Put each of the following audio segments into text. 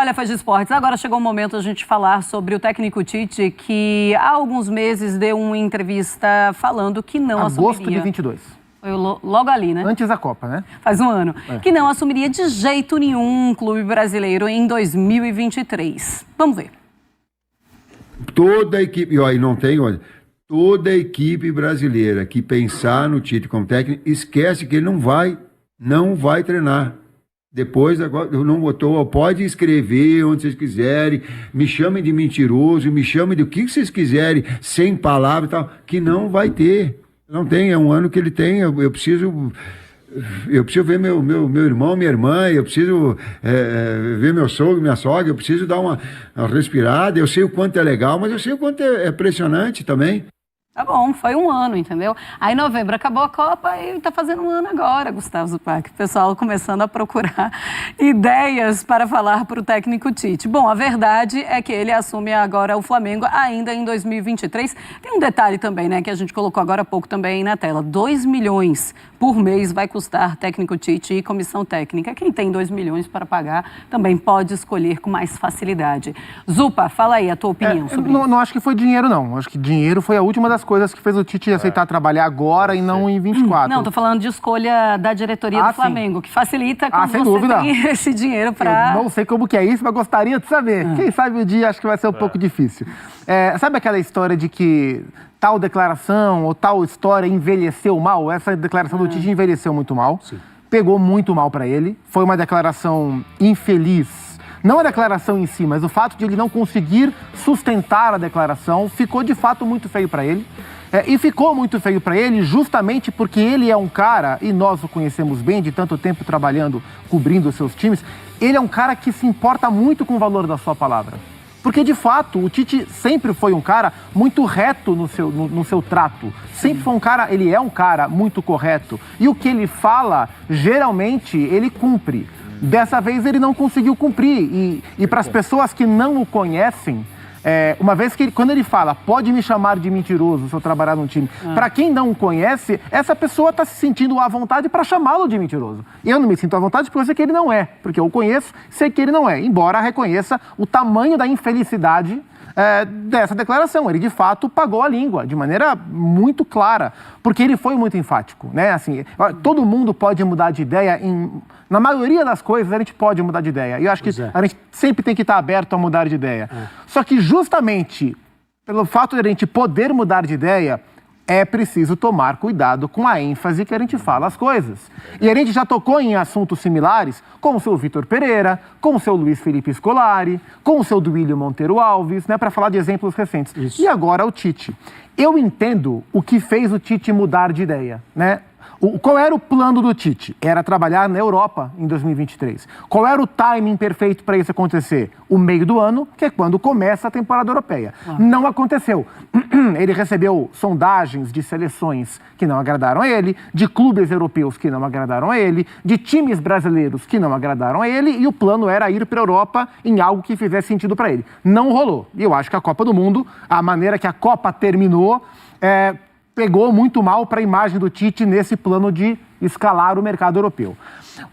Olha, Faz de Esportes, agora chegou o momento a gente falar sobre o técnico Tite, que há alguns meses deu uma entrevista falando que não assumiria... Agosto de 22. Foi logo ali, né? Antes da Copa, né? Faz um ano. Que não assumiria de jeito nenhum um clube brasileiro em 2023. Vamos ver. Toda a equipe, olha, não tem, olha, toda a equipe brasileira que pensar no Tite como técnico, esquece que ele não vai treinar. Depois, agora, eu não botou, pode escrever onde vocês quiserem, me chamem de mentiroso, me chamem de o que vocês quiserem, sem palavras e tal, que não vai ter. Não tem, é um ano que ele tem, eu preciso ver meu irmão, minha irmã, eu preciso ver meu sogro, minha sogra, eu preciso dar uma respirada, eu sei o quanto é legal, mas eu sei o quanto é impressionante também. Tá bom, foi um ano, entendeu? Aí em novembro acabou a Copa e tá fazendo um ano agora, Gustavo Zupac. O pessoal começando a procurar ideias para falar para o técnico Tite. Bom, a verdade é que ele assume agora o Flamengo ainda em 2023. Tem um detalhe também, né, que a gente colocou agora há pouco também na tela. 2 milhões por mês vai custar técnico Tite e comissão técnica. Quem tem 2 milhões para pagar também pode escolher com mais facilidade. Zupa, fala aí a tua opinião sobre isso. Não acho que foi dinheiro, não. Acho que dinheiro foi a última das coisas que fez o Tite aceitar trabalhar agora e não em 24. Não, tô falando de escolha da diretoria do Flamengo, que facilita quando sem você dúvida. tem esse dinheiro para... Eu não sei como que é isso, mas gostaria de saber. Quem sabe o dia acho que vai ser um pouco difícil. Sabe aquela história de que tal declaração ou tal história envelheceu mal? Essa declaração do Tite envelheceu muito mal. Sim. Pegou muito mal para ele. Foi uma declaração infeliz. Não a declaração em si, mas o fato de ele não conseguir sustentar a declaração ficou de fato muito feio para ele. E ficou muito feio para ele justamente porque ele é um cara, e nós o conhecemos bem de tanto tempo trabalhando, cobrindo os seus times, ele é um cara que se importa muito com o valor da sua palavra. Porque, de fato, o Tite sempre foi um cara muito reto no seu trato. Sempre foi um cara, ele é um cara muito correto. E o que ele fala, geralmente, ele cumpre. Dessa vez ele não conseguiu cumprir. E para as pessoas que não o conhecem, uma vez que quando ele fala, pode me chamar de mentiroso se eu trabalhar num time, para quem não o conhece, essa pessoa está se sentindo à vontade para chamá-lo de mentiroso. Eu não me sinto à vontade porque eu sei que ele não é, porque eu o conheço, sei que ele não é, embora reconheça o tamanho da infelicidade dessa declaração. Ele, de fato, pagou a língua de maneira muito clara, porque ele foi muito enfático, né? Assim, todo mundo pode mudar de ideia, na maioria das coisas a gente pode mudar de ideia. E eu acho que a gente sempre tem que estar aberto a mudar de ideia. Só que justamente pelo fato de a gente poder mudar de ideia, é preciso tomar cuidado com a ênfase que a gente fala as coisas. E a gente já tocou em assuntos similares com o seu Vitor Pereira, com o seu Luiz Felipe Scolari, com o seu Duílio Monteiro Alves, né, para falar de exemplos recentes. Isso. E agora o Tite. Eu entendo o que fez o Tite mudar de ideia, né? Qual era o plano do Tite? Era trabalhar na Europa em 2023. Qual era o timing perfeito para isso acontecer? O meio do ano, que é quando começa a temporada europeia. Não aconteceu. Ele recebeu sondagens de seleções que não agradaram a ele, de clubes europeus que não agradaram a ele, de times brasileiros que não agradaram a ele, e o plano era ir para a Europa em algo que fizesse sentido para ele. Não rolou. E eu acho que a Copa do Mundo, a maneira que a Copa terminou, pegou muito mal para a imagem do Tite nesse plano de escalar o mercado europeu.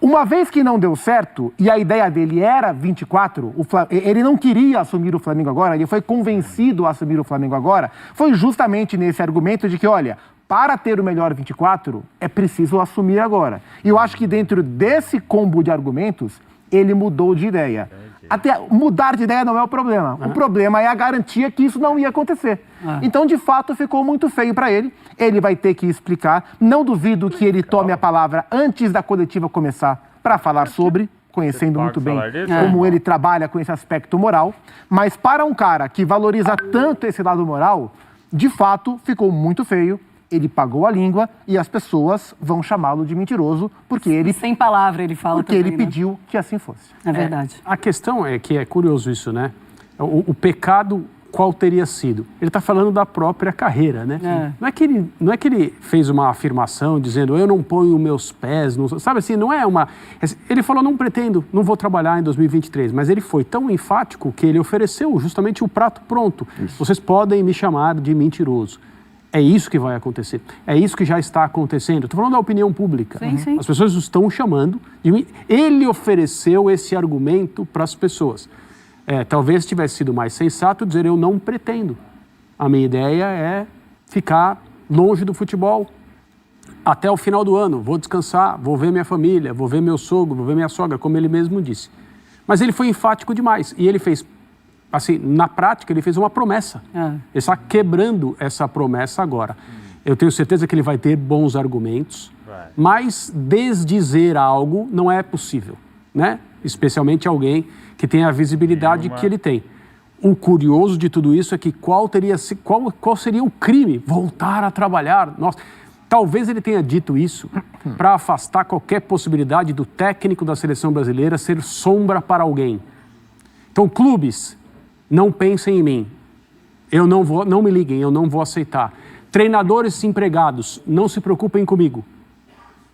Uma vez que não deu certo, e a ideia dele era 24, ele não queria assumir o Flamengo agora, ele foi convencido a assumir o Flamengo agora, foi justamente nesse argumento de que, olha, para ter o melhor 24, é preciso assumir agora. E eu acho que dentro desse combo de argumentos, ele mudou de ideia. Até mudar de ideia não é o problema. O problema é a garantia que isso não ia acontecer. Então, de fato, ficou muito feio para ele. Ele vai ter que explicar. Não duvido que ele tome a palavra antes da coletiva começar para falar sobre, conhecendo muito bem como ele trabalha com esse aspecto moral. Mas para um cara que valoriza tanto esse lado moral, de fato, ficou muito feio. Ele pagou a língua e as pessoas vão chamá-lo de mentiroso porque ele... Sem palavra ele fala porque também, ele pediu que assim fosse. É verdade. A questão é que é curioso isso, né? O pecado, qual teria sido? Ele está falando da própria carreira, né? Não é que ele fez uma afirmação dizendo eu não ponho meus pés... Sabe assim, não é uma... Ele falou, não pretendo, não vou trabalhar em 2023. Mas ele foi tão enfático que ele ofereceu justamente o prato pronto. Isso. Vocês podem me chamar de mentiroso. É isso que vai acontecer. É isso que já está acontecendo. Estou falando da opinião pública. Sim, sim. As pessoas estão chamando de mim. Ele ofereceu esse argumento para as pessoas. Talvez tivesse sido mais sensato dizer eu não pretendo. A minha ideia é ficar longe do futebol até o final do ano. Vou descansar, vou ver minha família, vou ver meu sogro, vou ver minha sogra, como ele mesmo disse. Mas ele foi enfático demais e ele fez, assim, na prática, ele fez uma promessa. Ele está quebrando essa promessa agora. Eu tenho certeza que ele vai ter bons argumentos, mas desdizer algo não é possível, né? Especialmente alguém que tem a visibilidade que ele tem. O curioso de tudo isso é que qual seria o crime? Voltar a trabalhar. Nossa, talvez ele tenha dito isso para afastar qualquer possibilidade do técnico da seleção brasileira ser sombra para alguém. Então, clubes, não pensem em mim. Não me liguem, eu não vou aceitar. Treinadores empregados, não se preocupem comigo.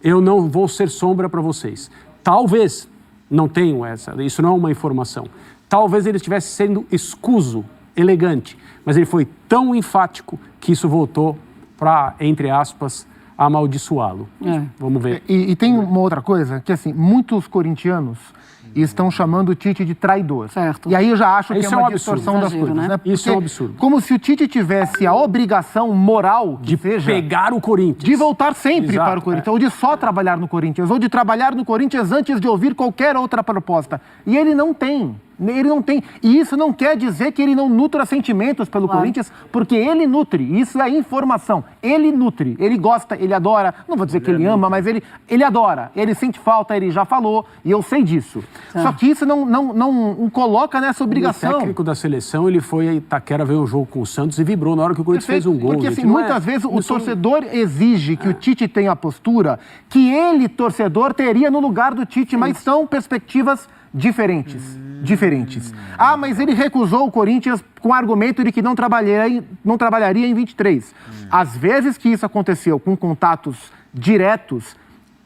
Eu não vou ser sombra para vocês. Talvez, não tenho isso não é uma informação. Talvez ele estivesse sendo escuso, elegante, mas ele foi tão enfático que isso voltou para, entre aspas, amaldiçoá-lo. Vamos ver. E tem uma outra coisa, que assim, muitos corintianos estão chamando o Tite de traidor. Certo. E aí eu já acho que Isso é uma é um absurdo. distorção das Exagero, coisas, né? né? Isso é um Porque absurdo. Como se o Tite tivesse a obrigação moral, De pegar o Corinthians. de voltar sempre Exato, para o Corinthians, ou de só trabalhar no Corinthians, ou de trabalhar no Corinthians antes de ouvir qualquer outra proposta. E ele não tem. Ele não tem. E isso não quer dizer que ele não nutra sentimentos pelo Corinthians, porque ele nutre. Isso é informação. Ele nutre. Ele gosta, ele adora. Não vou dizer que ele ama, mas ele adora. Ele sente falta, ele já falou, e eu sei disso. Só que isso não coloca nessa obrigação. O técnico da seleção, ele foi a Itaquera ver um jogo com o Santos e vibrou na hora que o Corinthians fez um gol. Porque gente, assim, muitas vezes o torcedor exige que o Tite tenha a postura que ele, torcedor, teria no lugar do Tite, mas são perspectivas diferentes. Ah, mas ele recusou o Corinthians com o argumento de que não trabalharia em 23. Às vezes que isso aconteceu com contatos diretos,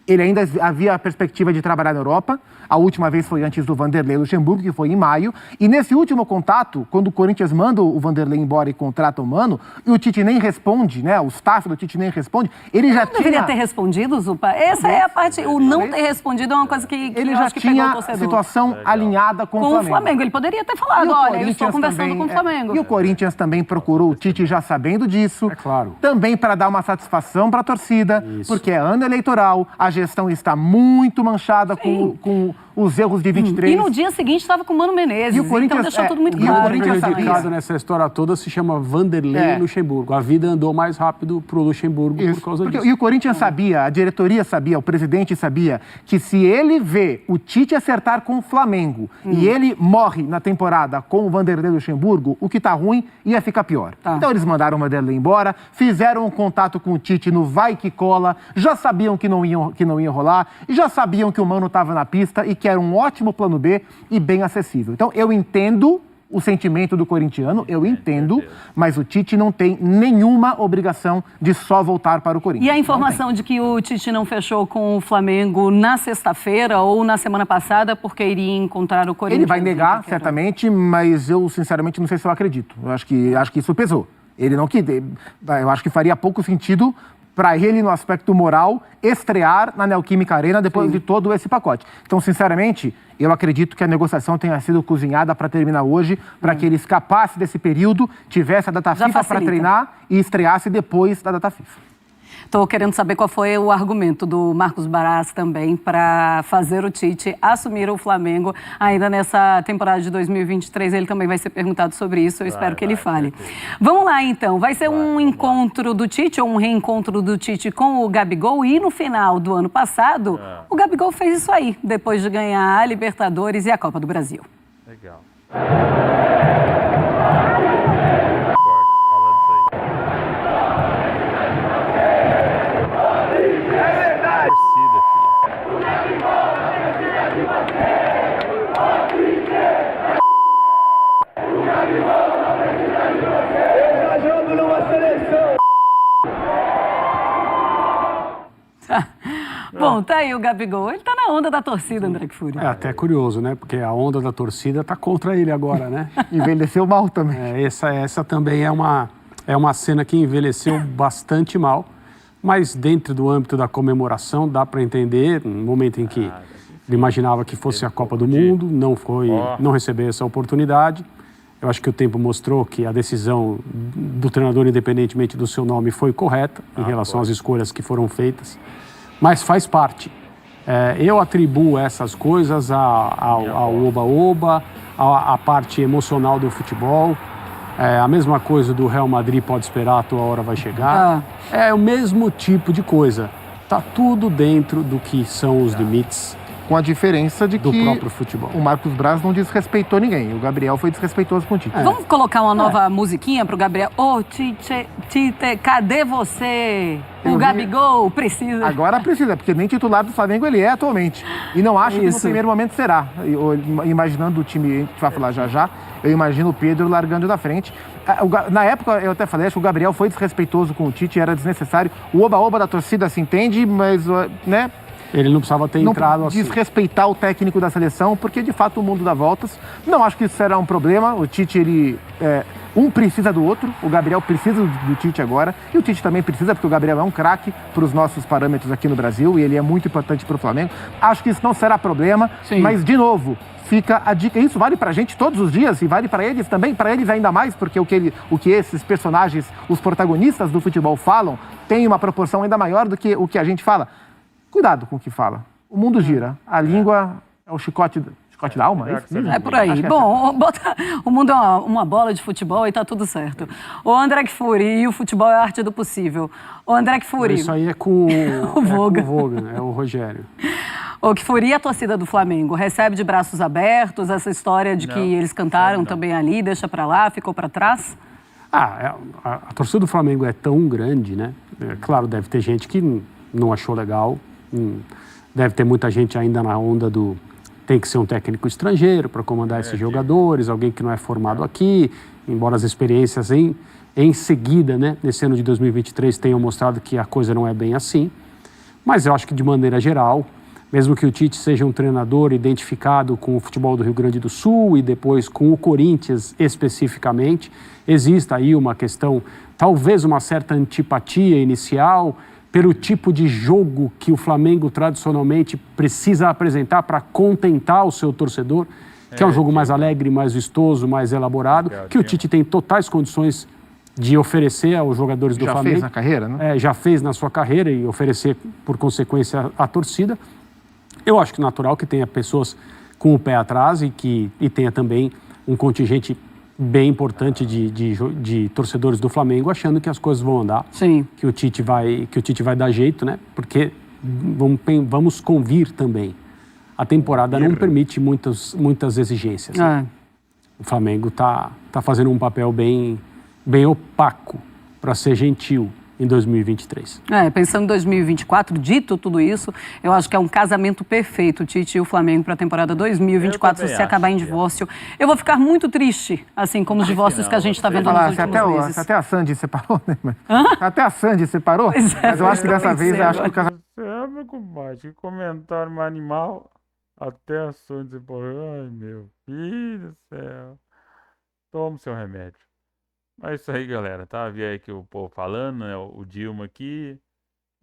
ele ainda havia a perspectiva de trabalhar na Europa. A última vez foi antes do Vanderlei Luxemburgo, que foi em maio. E nesse último contato, quando o Corinthians manda o Vanderlei embora e contrata o Mano, e o Tite nem responde, né? O staff do Tite nem responde, ele já tinha... Deveria ter respondido, Zupa? Essa é a parte... O não ter respondido é uma coisa que Ele eu já acho que pegou o tinha torcedor. situação alinhada com o Flamengo. Ele poderia ter falado, olha, eu estou conversando com o Flamengo. E o Corinthians também procurou o Tite já sabendo disso. É claro. Também para dar uma satisfação para a torcida, porque é ano eleitoral, a gestão está muito manchada com os erros de 23. E no dia seguinte estava com o Mano Menezes, E o Corinthians- então deixou tudo muito e o claro. Corinthians O prejudicado sabia. nessa história toda se chama Vanderlei Luxemburgo. A vida andou mais rápido pro Luxemburgo Isso, por causa disso. E o Corinthians sabia, a diretoria sabia, o presidente sabia, que se ele vê o Tite acertar com o Flamengo e ele morre na temporada com o Vanderlei Luxemburgo, o que tá ruim ia ficar pior. Tá. Então eles mandaram o Vanderlei embora, fizeram um contato com o Tite no vai que cola, já sabiam que não ia rolar, e já sabiam que o Mano estava na pista e que era um ótimo plano B e bem acessível. Então eu entendo o sentimento do corintiano, eu entendo, mas o Tite não tem nenhuma obrigação de só voltar para o Corinthians. E a informação de que o Tite não fechou com o Flamengo na sexta-feira ou na semana passada porque iria encontrar o Corinthians? Ele vai negar, certamente, mas eu, sinceramente, não sei se eu acredito. Eu acho que isso pesou. Ele não quis. Eu acho que faria pouco sentido para ele, no aspecto moral, estrear na Neoquímica Arena depois de todo esse pacote. Então, sinceramente, eu acredito que a negociação tenha sido cozinhada para terminar hoje, para que ele escapasse desse período, tivesse a data Já FIFA para facilita. treinar e estreasse depois da data FIFA. Estou querendo saber qual foi o argumento do Marcos Braz também para fazer o Tite assumir o Flamengo ainda nessa temporada de 2023. Ele também vai ser perguntado sobre isso, eu espero que ele fale. Vamos lá, então. Vai ser um encontro do Tite ou um reencontro do Tite com o Gabigol e no final do ano passado, o Gabigol fez isso aí, depois de ganhar a Libertadores e a Copa do Brasil. Legal. Falando isso aí. Torcida, filho. Bom, tá aí o Gabigol. Ele tá na onda da torcida, André Kfouri. É até curioso, né? Porque a onda da torcida tá contra ele agora, né? Envelheceu mal também. Essa também é uma é uma cena que envelheceu bastante mal, mas dentro do âmbito da comemoração dá para entender, no momento em que ele imaginava que fosse a Copa do Mundo, não recebeu essa oportunidade. Eu acho que o tempo mostrou que a decisão do treinador, independentemente do seu nome, foi correta em relação às escolhas que foram feitas, mas faz parte. Eu atribuo essas coisas ao oba-oba, à parte emocional do futebol. A mesma coisa do Real Madrid pode esperar, a tua hora vai chegar. É o mesmo tipo de coisa. Tá tudo dentro do que são os limites Com a diferença de do que próprio futebol. o Marcos Braz não desrespeitou ninguém. O Gabriel foi desrespeitoso com o Tite. Vamos colocar uma nova musiquinha pro Gabriel? Ô, Tite, cadê você? Eu O vi- Gabigol precisa. Agora precisa, porque nem titular do Flamengo ele é atualmente. E não acho que no Isso. primeiro momento será. Imaginando o time, a gente vai falar já, eu imagino o Pedro largando da frente. Na época, eu até falei, acho que o Gabriel foi desrespeitoso com o Tite, era desnecessário. O oba-oba da torcida se entende, mas, né, Ele não precisava ter não entrado assim. desrespeitar o técnico da seleção, porque de fato o mundo dá voltas. Não acho que isso será um problema. O Tite, um precisa do outro. O Gabriel precisa do Tite agora. E o Tite também precisa, porque o Gabriel é um craque para os nossos parâmetros aqui no Brasil e ele é muito importante para o Flamengo. Acho que isso não será problema, Sim. mas, de novo, fica a dica. Isso vale pra gente todos os dias e vale para eles também, para eles ainda mais, porque o que esses personagens, os protagonistas do futebol falam, tem uma proporção ainda maior do que o que a gente fala. Cuidado com o que fala. O mundo gira. A língua é o chicote da alma, é isso? que diz? É por aí. Acho que é Bom, o mundo é uma bola de futebol e tá tudo certo. O André Kfouri, o futebol é a arte do possível. O André Kfouri. Isso aí é com O Voga. é com o Voga, é o Rogério. O Kfouri, a torcida do Flamengo, recebe de braços abertos essa história de que eles cantaram também ali, deixa pra lá, ficou pra trás? A torcida do Flamengo é tão grande, né? Claro, deve ter gente que não achou legal, deve ter muita gente ainda na onda do tem que ser um técnico estrangeiro para comandar esses jogadores, alguém que não é formado aqui, embora as experiências em seguida, né, nesse ano de 2023 tenham mostrado que a coisa não é bem assim. Mas eu acho que de maneira geral, mesmo que o Tite seja um treinador identificado com o futebol do Rio Grande do Sul e depois com o Corinthians especificamente, exista aí uma questão, talvez uma certa antipatia inicial pelo tipo de jogo que o Flamengo tradicionalmente precisa apresentar para contentar o seu torcedor, que é um jogo mais alegre, mais vistoso, mais elaborado, que o Tite tem totais condições de oferecer aos jogadores do Já Flamengo. fez na carreira, né? Já fez na sua carreira e oferecer, por consequência, à torcida. Eu acho que é natural que tenha pessoas com o pé atrás e tenha também um contingente bem importante de torcedores do Flamengo achando que as coisas vão andar, Sim. que o Tite vai dar jeito, né? Porque vamos convir também. A temporada não permite muitas exigências. Né? O Flamengo tá fazendo um papel bem opaco para ser gentil em 2023. Pensando em 2024, dito tudo isso, eu acho que é um casamento perfeito, o Tite e o Flamengo, para a temporada 2024, se acabar em divórcio. Eu vou ficar muito triste, assim como os divórcios que a gente está vendo nos últimos meses. Até a Sandy separou, né? Até a Sandy separou? Pois é, Mas eu acho que dessa vez, eu acho que o casamento... Meu compadre, que comentário mais animal. Até a Sandy separou. Ai, meu filho do céu. Toma o seu remédio. Mas é isso aí, galera, tá? Vi aí que o povo falando, né? O Dilma aqui,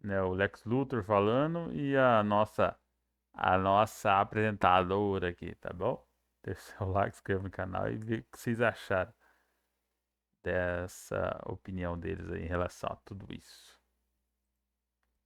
né? O Lex Luthor falando e a nossa apresentadora aqui, tá bom? Deixa o seu like, inscreva no canal e vê o que vocês acharam dessa opinião deles aí em relação a tudo isso.